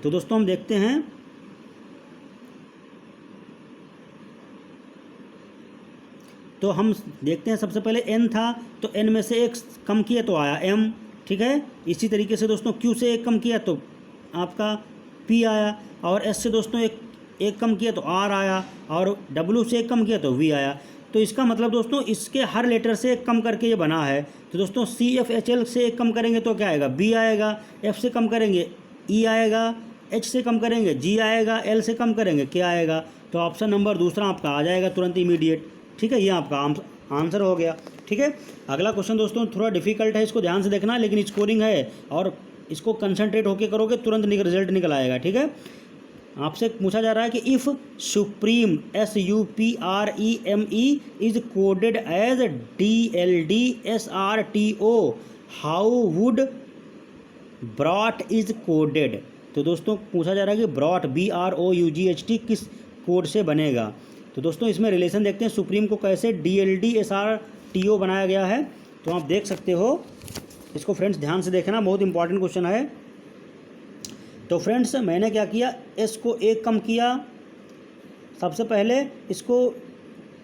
तो दोस्तों हम देखते हैं, तो हम देखते हैं सबसे पहले N था तो N में से एक कम किया तो आया M। ठीक है, इसी तरीके से दोस्तों Q से एक कम किया तो आपका P आया, और S से दोस्तों एक कम किया तो R आया, और W से एक कम किया तो V आया। तो इसका मतलब दोस्तों इसके हर लेटर से एक कम करके ये बना है। तो दोस्तों CFHL से एक कम करेंगे तो क्या आएगा, B आएगा, F से कम करेंगे E आएगा, H से कम करेंगे G आएगा, L से कम करेंगे क्या आएगा। तो ऑप्शन नंबर दूसरा आपका आ जाएगा तुरंत इमीडिएट। ठीक है, ये आपका आंसर हो गया। ठीक है, अगला क्वेश्चन दोस्तों थोड़ा डिफिकल्ट है, इसको ध्यान से देखना, लेकिन स्कोरिंग है और इसको कंसंट्रेट होकर करोगे तुरंत रिजल्ट निकल आएगा। ठीक है, आपसे पूछा जा रहा है कि if supreme SUPREME is coded as DLDSRTO how would broad is coded. तो दोस्तों पूछा जा रहा है कि ब्रॉट BROUGHT किस कोड से बनेगा। तो दोस्तों इसमें रिलेशन देखते हैं, सुप्रीम को कैसे DLDSRTO बनाया गया है। तो आप देख सकते हो इसको फ्रेंड्स, ध्यान से देखना, बहुत इंपॉर्टेंट क्वेश्चन है। तो फ्रेंड्स मैंने क्या किया, एस को एक कम किया। सबसे पहले इसको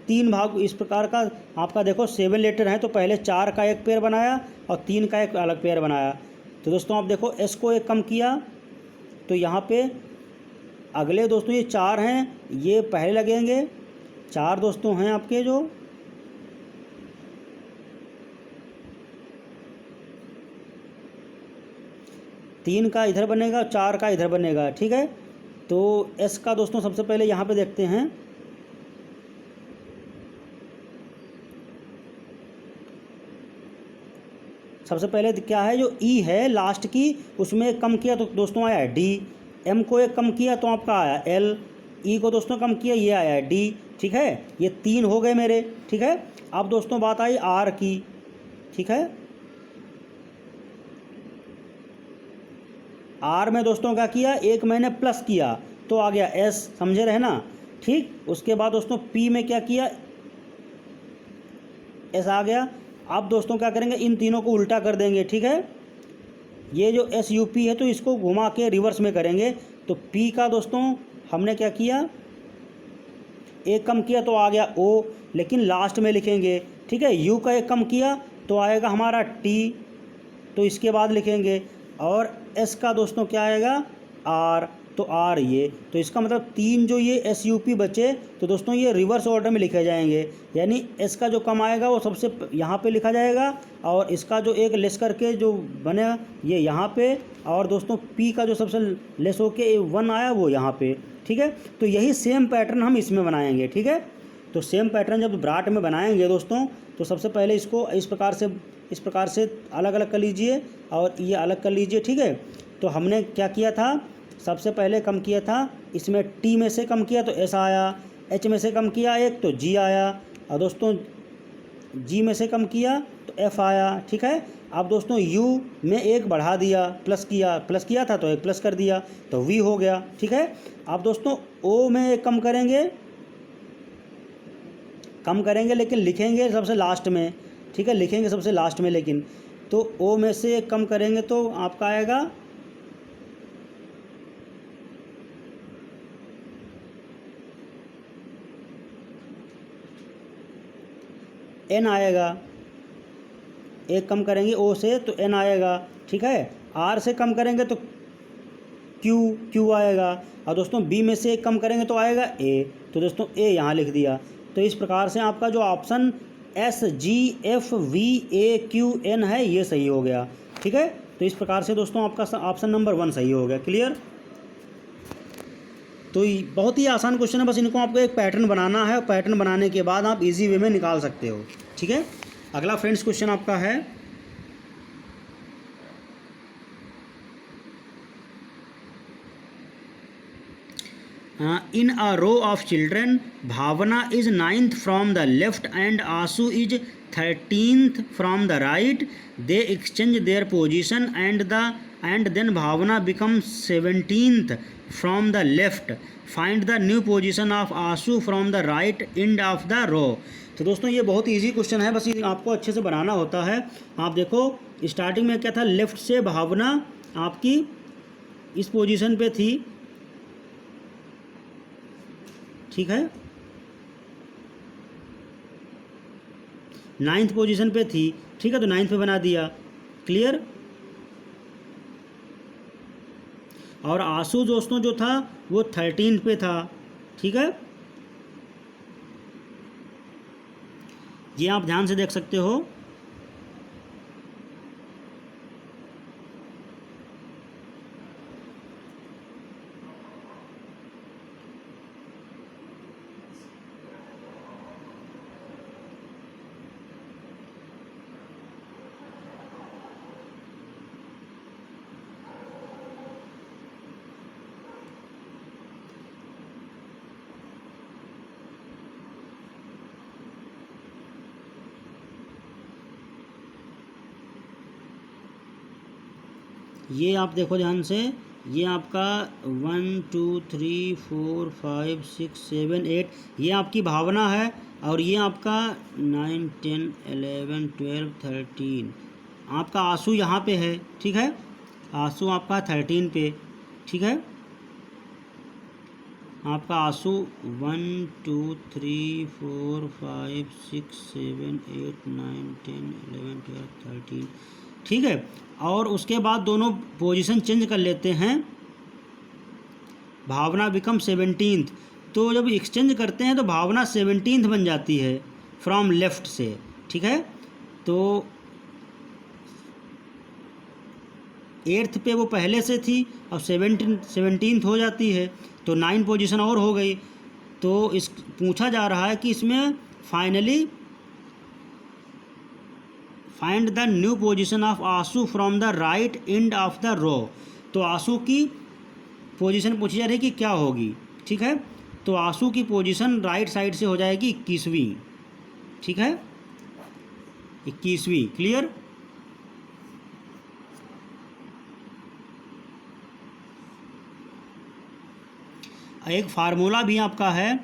3 भाग इस प्रकार का आपका देखो 7 लेटर हैं, तो पहले 4 का एक पेयर बनाया और 3 का एक अलग पेयर बनाया। तो दोस्तों आप देखो एस को एक कम किया तो यहाँ पे अगले दोस्तों ये 4 हैं, ये पहले लगेंगे। 4 दोस्तों हैं आपके जो 3 का इधर बनेगा, 4 का इधर बनेगा। ठीक है, तो एस का दोस्तों सबसे पहले यहाँ पे देखते हैं। सबसे पहले क्या है, जो ई है लास्ट की उसमें एक कम किया तो दोस्तों आया है डी। एम को एक कम किया तो आपका आया एल। ई को दोस्तों कम किया, ये आया है डी। ठीक है, ये 3 हो गए मेरे। ठीक है, अब दोस्तों बात आई आर की। ठीक है, आर में दोस्तों क्या किया, एक मैंने प्लस किया तो आ गया एस, समझे रहे ना। ठीक, उसके बाद दोस्तों पी में क्या किया, एस आ गया। अब दोस्तों क्या करेंगे, इन तीनों को उल्टा कर देंगे। ठीक है, ये जो SUP है तो इसको घुमा के रिवर्स में करेंगे। तो पी का दोस्तों हमने क्या किया, एक कम किया तो आ गया ओ, लेकिन लास्ट में लिखेंगे। ठीक है, यू का एक कम किया तो आएगा हमारा टी, तो इसके बाद लिखेंगे। और एस का दोस्तों क्या आएगा, आर, तो आर ये। तो इसका मतलब 3 जो ये SUP बचे तो दोस्तों ये रिवर्स ऑर्डर में लिखे जाएंगे। यानी एस का जो कम आएगा वो सबसे यहाँ पे लिखा जाएगा, और इसका जो एक लेस करके जो बनेगा ये यहाँ पे, और दोस्तों पी का जो सबसे लेस होके 1 आया वो यहाँ पे। ठीक है, तो यही सेम पैटर्न हम इसमें बनाएंगे। ठीक है, तो सेम पैटर्न जब ब्राट में बनाएंगे दोस्तों, तो सबसे पहले इसको इस प्रकार से अलग अलग कर लीजिए और ये अलग कर लीजिए। ठीक है, तो हमने क्या किया था, सबसे पहले कम किया था इसमें टी में से कम किया तो एस आया, एच में से कम किया एक तो जी आया, और दोस्तों जी में से कम किया तो एफ आया। ठीक है, अब दोस्तों यू में एक बढ़ा दिया, प्लस किया था तो एक प्लस कर दिया तो वी हो गया। ठीक है, अब दोस्तों ओ में एक कम करेंगे लेकिन लिखेंगे सबसे लास्ट में। ठीक है, लिखेंगे सबसे लास्ट में, लेकिन तो ओ में से एक कम करेंगे तो आपका आएगा एन आएगा। एक कम करेंगे ओ से तो एन आएगा। ठीक है, आर से कम करेंगे तो क्यू आएगा, और दोस्तों बी में से एक कम करेंगे तो आएगा ए, तो दोस्तों ए यहाँ लिख दिया। तो इस प्रकार से आपका जो ऑप्शन SGFVAQN है ये सही हो गया। ठीक है, तो इस प्रकार से दोस्तों आपका ऑप्शन नंबर 1 सही हो गया। क्लियर, तो बहुत ही आसान क्वेश्चन है, बस इनको आपको एक पैटर्न बनाना है और पैटर्न बनाने के बाद आप इजी वे में निकाल सकते हो। ठीक है, अगला फ्रेंड्स क्वेश्चन आपका है, in a row of children, Bhavana is 9th from the left and Asu is 13th from the right. They exchange their position and then Bhavana becomes 17th from the left. Find the new position of Asu from the right end of the row. तो दोस्तों ये बहुत easy question है, बस ये आपको अच्छे से बनाना होता है। आप देखो स्टार्टिंग में क्या था, लेफ्ट से भावना आपकी इस पोजीशन पे थी। ठीक है, 9th पोजीशन पे थी। ठीक है, तो 9th पे बना दिया। क्लियर, और आंसू दोस्तों जो था वो 13 पे था। ठीक है, ये आप ध्यान से देख सकते हो। ये आप देखो ध्यान से, ये आपका 1 2 3 4 5 6 7 8 ये आपकी भावना है, और ये आपका 9 10 11 12 13 आपका आंसू यहाँ पे है, ठीक है। आंसू आपका 13 पे, ठीक है। आपका आंसू 1 2 3 4 5 6 7 8 9 10 11 12 13, ठीक है। और उसके बाद दोनों पोजीशन चेंज कर लेते हैं, भावना बिकम 17th। तो जब एक्सचेंज करते हैं तो भावना 17th बन जाती है फ्रॉम लेफ्ट से, ठीक है। तो 8th पे वो पहले से थी, अब 17th हो जाती है, तो 9 पोजीशन और हो गई। तो इस पूछा जा रहा है कि इसमें finally find the new position of Ansu from the right end of the row. तो आंसू की पोजीशन पूछी जा रही है कि क्या होगी, ठीक है। तो आंसू की पोजीशन राइट साइड से हो जाएगी 21वीं, ठीक है, 21वीं। क्लियर। एक फार्मूला भी आपका है,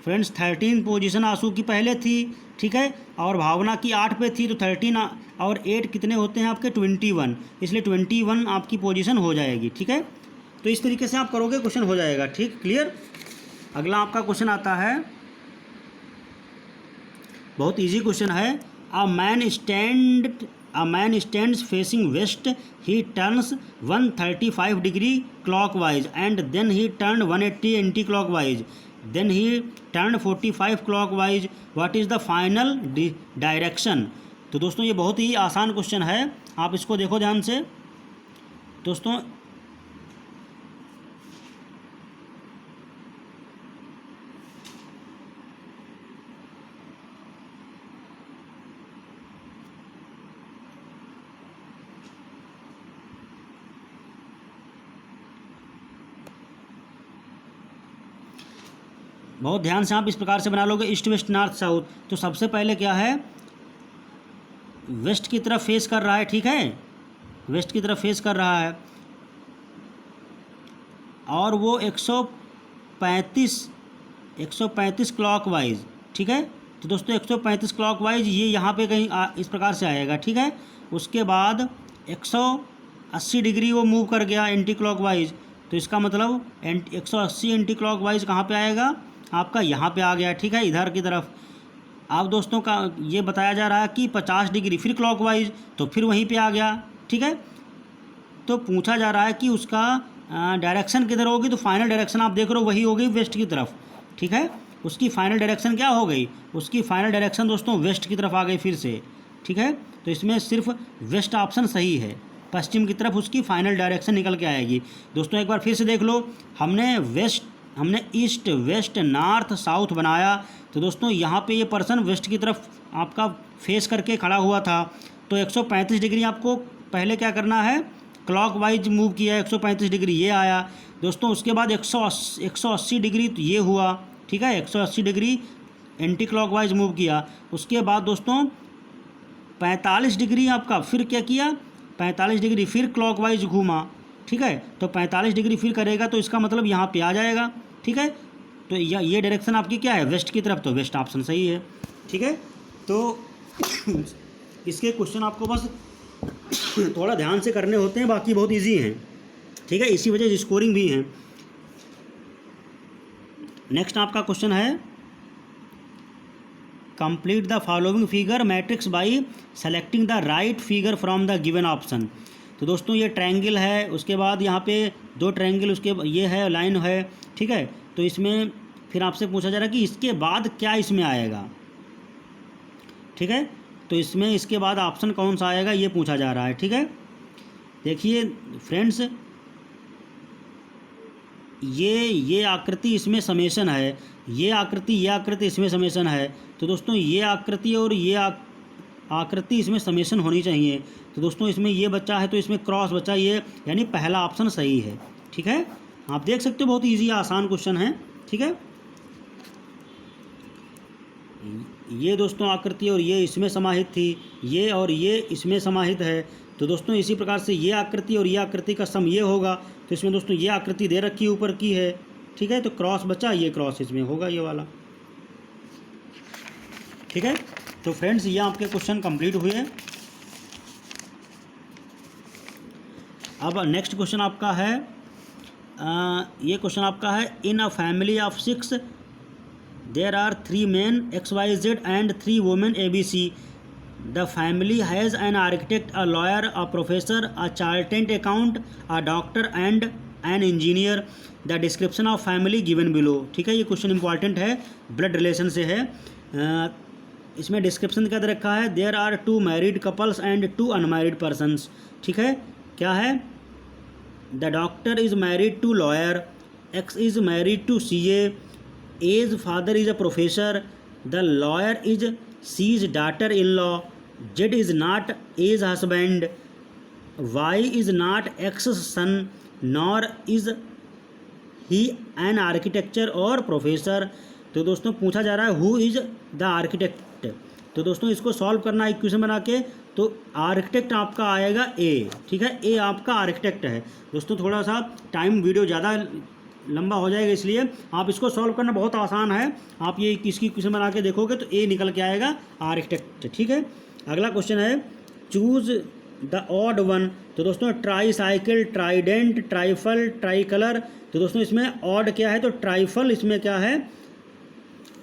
फ्रेंड्स 13 पोजीशन आंसू की पहले थी, ठीक है, और भावना की 8 पे थी, तो 13 और 8 कितने होते हैं आपके 21, इसलिए 21 आपकी पोजीशन हो जाएगी, ठीक है। तो इस तरीके से आप करोगे, क्वेश्चन हो जाएगा, ठीक, क्लियर। अगला आपका क्वेश्चन आता है, बहुत इजी क्वेश्चन है। A man stands facing west, he turns 135 degree clockwise and then he turn 180 anti clockwise, then he turned 45 clockwise, what is the final direction। तो दोस्तों ये बहुत ही आसान क्वेश्चन है, आप इसको देखो ध्यान से दोस्तों। बहुत ध्यान से आप इस प्रकार से बना लोगे, ईस्ट वेस्ट नॉर्थ साउथ। तो सबसे पहले क्या है, वेस्ट की तरफ फेस कर रहा है, ठीक है, वेस्ट की तरफ फेस कर रहा है, और वो 135 क्लॉकवाइज, ठीक है। तो दोस्तों 135 क्लॉकवाइज ये यहाँ पे कहीं इस प्रकार से आएगा, ठीक है। उसके बाद 180 डिग्री वो मूव कर गया एंटी क्लॉकवाइज, तो इसका मतलब 180 एंटी क्लॉकवाइज कहाँ पे आएगा, आपका यहाँ पे आ गया, ठीक है, इधर की तरफ। अब दोस्तों का ये बताया जा रहा है कि 50 डिग्री फिर क्लॉकवाइज, तो फिर वहीं पे आ गया, ठीक है। तो पूछा जा रहा है कि उसका डायरेक्शन किधर होगी, तो फाइनल डायरेक्शन आप देख रहे हो वही होगी वेस्ट की तरफ, ठीक है। उसकी फाइनल डायरेक्शन क्या हो गई, उसकी फाइनल डायरेक्शन दोस्तों वेस्ट की तरफ आ गई फिर से, ठीक है। तो इसमें सिर्फ वेस्ट ऑप्शन सही है, पश्चिम की तरफ उसकी फाइनल डायरेक्शन निकल के आएगी। दोस्तों एक बार फिर से देख लो, हमने ईस्ट वेस्ट नॉर्थ साउथ बनाया, तो दोस्तों यहाँ पे ये पर्सन वेस्ट की तरफ आपका फेस करके खड़ा हुआ था, तो 135 डिग्री आपको पहले क्या करना है, क्लॉकवाइज मूव किया, 135 डिग्री ये आया दोस्तों। उसके बाद 180 डिग्री तो ये हुआ, ठीक है, 180 डिग्री एंटी क्लॉकवाइज मूव किया। उसके बाद दोस्तों 45 डिग्री आपका फिर क्या किया, 45 डिग्री फिर क्लॉकवाइज घूमा, ठीक है। तो 45 डिग्री फिर करेगा, तो इसका मतलब यहाँ पे आ जाएगा, ठीक है। तो ये डायरेक्शन आपकी क्या है, वेस्ट की तरफ, तो वेस्ट ऑप्शन सही है, ठीक है। तो इसके क्वेश्चन आपको बस थोड़ा ध्यान से करने होते हैं, बाकी बहुत इजी हैं, ठीक है, इसी वजह से स्कोरिंग भी है। नेक्स्ट आपका क्वेश्चन है, complete the following figure matrix by selecting the right figure from the given option. तो दोस्तों ये ट्रायंगल है, उसके बाद यहाँ पे 2 ट्रायंगल, उसके ये है लाइन है, ठीक है। तो इसमें फिर आपसे पूछा जा रहा है कि इसके बाद क्या इसमें आएगा, ठीक है। तो इसमें इसके बाद ऑप्शन कौन सा आएगा ये पूछा जा रहा है, ठीक है। देखिए फ्रेंड्स, ये आकृति इसमें समेशन है, ये आकृति इसमें समेशन है। तो दोस्तों ये आकृति और ये आकृति इसमें समेशन होनी चाहिए। तो दोस्तों इसमें ये बच्चा है तो इसमें क्रॉस बच्चा, ये यानी पहला ऑप्शन सही है, ठीक है। आप देख सकते हो बहुत ईजी आसान क्वेश्चन है, ठीक है। ये दोस्तों आकृति और ये इसमें समाहित थी, ये और ये इसमें समाहित है। तो दोस्तों इसी प्रकार से ये आकृति और ये आकृति का सम ये होगा। तो इसमें दोस्तों ये आकृति दे रखी ऊपर की है, ठीक है। तो क्रॉस बचा, ये क्रॉस इसमें होगा ये वाला, ठीक है। तो फ्रेंड्स ये आपके क्वेश्चन कंप्लीट हुए। अब नेक्स्ट क्वेश्चन आपका है, ये क्वेश्चन आपका है, in a family of 6 there are 3 men XYZ and 3 women ABC. The family has an architect, a lawyer, a professor, a chartered accountant, a doctor and an engineer. The description of family given below. ठीक है, ये question important है, blood relation से है। इसमें description क्या दे रखा है, there are 2 married couples and 2 unmarried persons, ठीक है। क्या है, the doctor is married to lawyer, X is married to CA, A's father is a professor, the lawyer is C's daughter-in-law, Z is not A's husband, Y is not X's son, nor is he an architect or professor. तो दोस्तों पूछा जा रहा है who is the architect. तो दोस्तों इसको solve करना है इक्वेशन बना के। तो आर्किटेक्ट आपका आएगा ए, ठीक है, ए आपका आर्किटेक्ट है। दोस्तों थोड़ा सा टाइम वीडियो ज़्यादा लंबा हो जाएगा, इसलिए आप इसको सॉल्व करना बहुत आसान है। आप ये इसकी क्वेश्चन बना के देखोगे तो ए निकल के आएगा आर्किटेक्ट, ठीक है। अगला क्वेश्चन है, चूज द ऑड वन। तो दोस्तों try cycle, Trident, trifle, try colour. तो दोस्तों इसमें ऑड क्या है, तो ट्राइफल इसमें क्या है,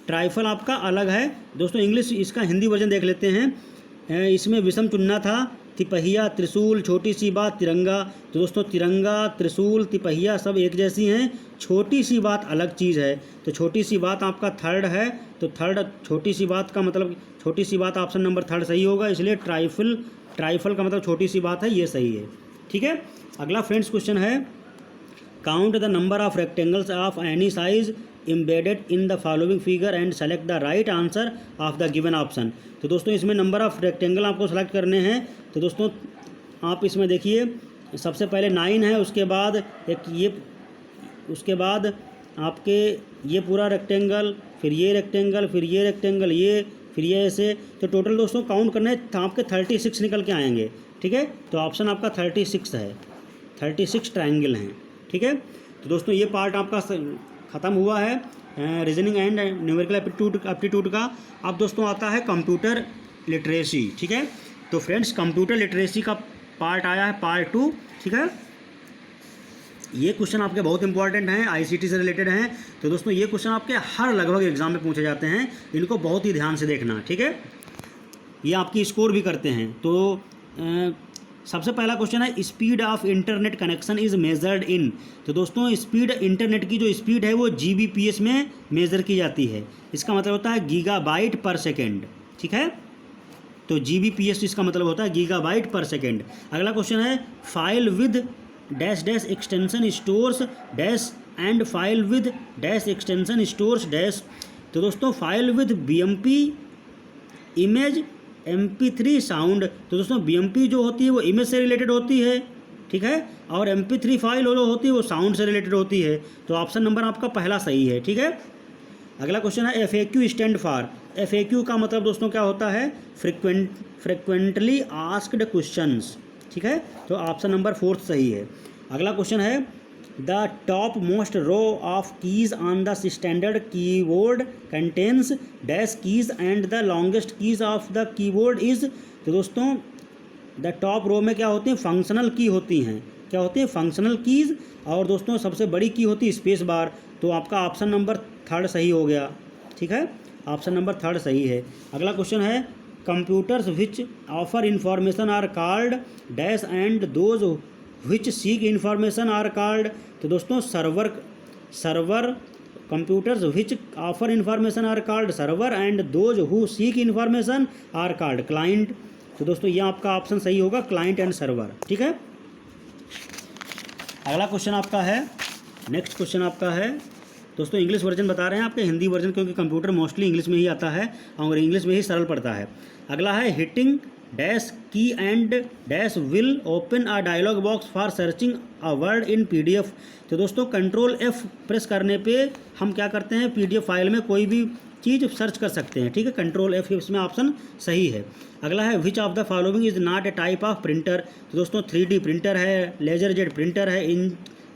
ट्राइफल आपका अलग है। दोस्तों इंग्लिश इसका हिंदी वर्जन देख लेते हैं। इसमें विषम चुनना था, तिपहिया, त्रिशूल, छोटी सी बात, तिरंगा। तो दोस्तों तिरंगा, त्रिशूल, तिपहिया सब एक जैसी हैं, छोटी सी बात अलग चीज़ है। तो छोटी सी बात आपका थर्ड है। तो थर्ड छोटी सी बात का मतलब, छोटी सी बात ऑप्शन नंबर थर्ड सही होगा, इसलिए ट्राइफल का मतलब छोटी सी बात है, ये सही है, ठीक है। अगला फ्रेंड्स क्वेश्चन है, count the number of rectangles of any size embedded in the following figure and select the right answer of the given option. तो दोस्तों इसमें नंबर ऑफ रेक्टेंगल आपको सेलेक्ट करने हैं। तो दोस्तों आप इसमें देखिए, सबसे पहले 9 है, उसके बाद एक ये, उसके बाद आपके ये पूरा रेक्टेंगल, फिर ये रेक्टेंगल, फिर ये रेक्टेंगल, ये, फिर ये ऐसे। तो टोटल दोस्तों काउंट करने आपके 36 निकल के आएंगे, ठीक है। तो ऑप्शन आपका 36 है, 36 ट्रायंगल हैं, ठीक है। तो दोस्तों ये पार्ट आपका ख़त्म हुआ है रीजनिंग एंड न्यूमेरिकल एप्टीट्यूड का। अब दोस्तों आता है कंप्यूटर लिटरेसी, ठीक है। तो फ्रेंड्स कंप्यूटर लिटरेसी का पार्ट आया है, पार्ट 2, ठीक है। ये क्वेश्चन आपके बहुत इंपॉर्टेंट हैं, ICT से रिलेटेड हैं। तो दोस्तों ये क्वेश्चन आपके हर लगभग एग्जाम में पूछे जाते हैं, इनको बहुत ही ध्यान से देखना, ठीक है। ये आपकी स्कोर भी करते हैं। तो सबसे पहला क्वेश्चन है, speed of internet connection is measured in. तो दोस्तों स्पीड, इंटरनेट की जो स्पीड है वो GBps में मेज़र की जाती है। इसका मतलब होता है गीगाबाइट पर सेकेंड, ठीक है। तो GBps इसका मतलब होता है गीगाबाइट पर सेकेंड। अगला क्वेश्चन है, file with dash dash extension stores dash and file with dash extension stores dash. तो दोस्तों file with BMP image, MP3 sound. तो दोस्तों BMP जो होती है वो इमेज से रिलेटेड होती है, ठीक है, और MP3 फाइल जो होती है वो साउंड से रिलेटेड होती है। तो ऑप्शन नंबर आपका पहला सही है, ठीक है। अगला क्वेश्चन है, FAQ स्टैंड फॉर। FAQ का मतलब दोस्तों क्या होता है, फ्रिक्वेंटली आस्क्ड क्वेश्चंस, ठीक है। तो ऑप्शन नंबर 4 सही है। अगला क्वेश्चन है, the top most row of keys on the standard keyboard contains dash keys and the longest keys of the keyboard is. तो दोस्तों द टॉप रो में क्या होती हैं, फंक्शनल की होती हैं। क्या होती हैं, फंक्शनल कीज। और दोस्तों सबसे बड़ी की होती है स्पेस बार। तो आपका ऑप्शन नंबर 3 सही हो गया, ठीक है, ऑप्शन नंबर 3 सही है। अगला क्वेश्चन है, computers which offer information are called dash and those which seek information are called. तो दोस्तों server computers which offer information are called server and those who seek information are called client. तो दोस्तों ये आपका option सही होगा, client and server. ठीक है, अगला क्वेश्चन आपका है, नेक्स्ट क्वेश्चन आपका है दोस्तों, इंग्लिश वर्जन बता रहे हैं आपके, हिंदी वर्जन क्योंकि कंप्यूटर मोस्टली इंग्लिश में ही आता है और इंग्लिश में ही सरल पड़ता है। अगला है hitting dash key and dash will open a dialog box for searching a word in PDF. तो दोस्तों कंट्रोल F प्रेस करने पे हम क्या करते हैं, पीडीएफ फाइल में कोई भी चीज़ सर्च कर सकते हैं। ठीक है, कंट्रोल F इसमें ऑप्शन सही है। अगला है which of the following is not a type of printer. तो दोस्तों 3D प्रिंटर है, लेजर जेट प्रिंटर है,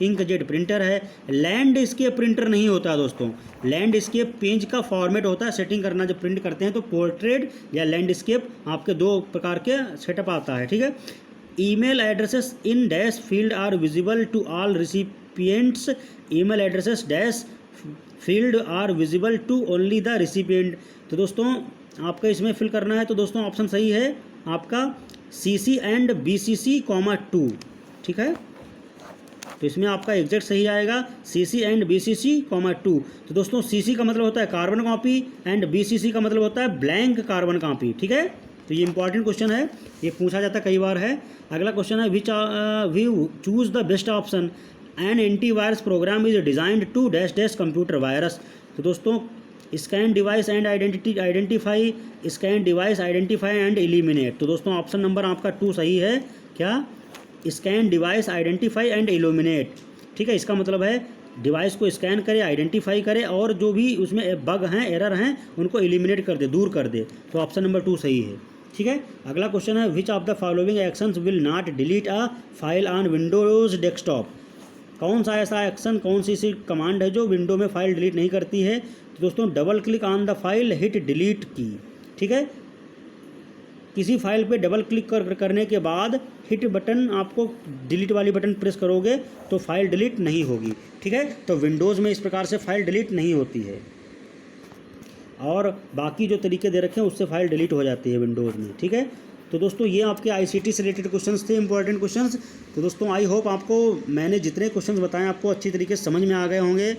इंकजेट प्रिंटर है, लैंडस्केप प्रिंटर नहीं होता दोस्तों। लैंडस्केप पेज का फॉर्मेट होता है, सेटिंग करना जब प्रिंट करते हैं तो पोर्ट्रेट या लैंडस्केप आपके दो प्रकार के सेटअप आता है। ठीक है, email addresses in dash field are visible to all recipients. Email addresses dash field are visible to only the recipient. तो दोस्तों आपका इसमें फिल करना है, तो दोस्तों ऑप्शन सही है आपका CC एंड BCC, 2। ठीक है, तो इसमें आपका एग्जैक्ट सही आएगा CC एंड BCC, 2। तो दोस्तों CC का मतलब होता है कार्बन कॉपी एंड BCC का मतलब होता है ब्लैंक कार्बन कॉपी। ठीक है, तो ये इंपॉर्टेंट क्वेश्चन है, ये पूछा जाता कई बार है। अगला क्वेश्चन है which we choose the best option, an antivirus program is designed to dash dash computer virus. तो दोस्तों scan device and identify, scan device identify and eliminate. तो दोस्तों ऑप्शन नंबर आपका 2 सही है, क्या, scan device identify and eliminate. ठीक है, इसका मतलब है डिवाइस को स्कैन करे, आइडेंटिफाई करे और जो भी उसमें बग हैं, एरर हैं, उनको एलिमिनेट कर दे, दूर कर दे। तो ऑप्शन नंबर 2 सही है। ठीक है, अगला क्वेश्चन है which of the following actions will not delete a file on Windows desktop. कौन सा ऐसा एक्शन, कौन सी कमांड है जो विंडो में फाइल डिलीट नहीं करती है। तो दोस्तों double click on the file, hit delete की। ठीक है, किसी फाइल पे डबल क्लिक करने के बाद हिट बटन, आपको डिलीट वाली बटन प्रेस करोगे तो फाइल डिलीट नहीं होगी। ठीक है, तो विंडोज़ में इस प्रकार से फाइल डिलीट नहीं होती है और बाकी जो तरीके दे रखे हैं उससे फाइल डिलीट हो जाती है विंडोज़ में। ठीक है, तो दोस्तों ये आपके ICT से रिलेटेड क्वेश्चंस थे, इंपॉर्टेंट क्वेश्चंस। तो दोस्तों आई होप आपको मैंने जितने क्वेश्चंस बताए आपको अच्छी तरीके से समझ में आ गए होंगे।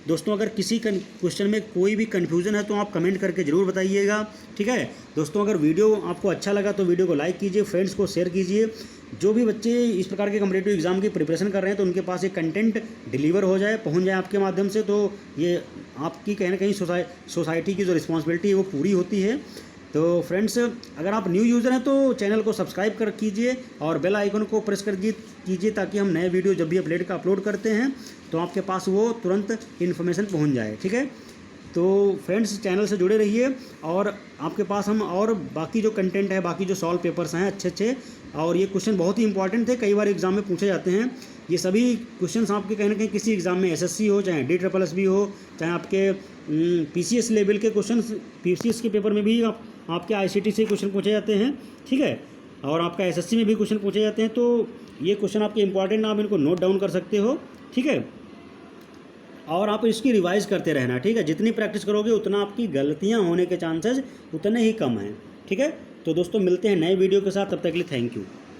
दोस्तों अगर किसी क्वेश्चन में कोई भी कन्फ्यूज़न है तो आप कमेंट करके ज़रूर बताइएगा। ठीक है दोस्तों, अगर वीडियो आपको अच्छा लगा तो वीडियो को लाइक कीजिए, फ्रेंड्स को शेयर कीजिए। जो भी बच्चे इस प्रकार के कॉम्पिटिटिव एग्जाम की प्रिपरेशन कर रहे हैं तो उनके पास ये कंटेंट डिलीवर हो जाए, पहुँच जाए आपके माध्यम से, तो ये आपकी कहीं ना कहीं सोसाइटी की जो रिस्पॉन्सिबिलिटी है वो पूरी होती है। तो फ्रेंड्स अगर आप न्यू यूज़र हैं तो चैनल को सब्सक्राइब कर कीजिए और बेल आइकन को प्रेस कर कीजिए ताकि हम नए वीडियो जब भी अपलोड करते हैं तो आपके पास वो तुरंत इन्फॉर्मेशन पहुंच जाए। ठीक है, तो फ्रेंड्स चैनल से जुड़े रहिए और आपके पास हम और बाकी जो कंटेंट है, बाकी जो सॉल्व पेपर्स हैं अच्छे और ये क्वेश्चन बहुत ही इंपॉर्टेंट थे, कई बार एग्जाम में पूछे जाते हैं। ये सभी क्वेश्चंस आपके कहीं ना कहीं किसी एग्ज़ाम में SSC हो, चाहे DSSS हो, चाहे आपके PCS लेवल के क्वेश्चन, PCS के पेपर में भी आपके ICT से क्वेश्चन पूछे जाते हैं। ठीक है, और आपका SSC में भी क्वेश्चन पूछे जाते हैं। तो ये क्वेश्चन आपके इंपॉर्टेंट, आप इनको नोट डाउन कर सकते हो। ठीक है, और आप इसकी रिवाइज करते रहना। ठीक है, जितनी प्रैक्टिस करोगे उतना आपकी गलतियां होने के चांसेस उतने ही कम हैं। ठीक है, तो दोस्तों मिलते हैं नए वीडियो के साथ, तब तक के लिए थैंक यू।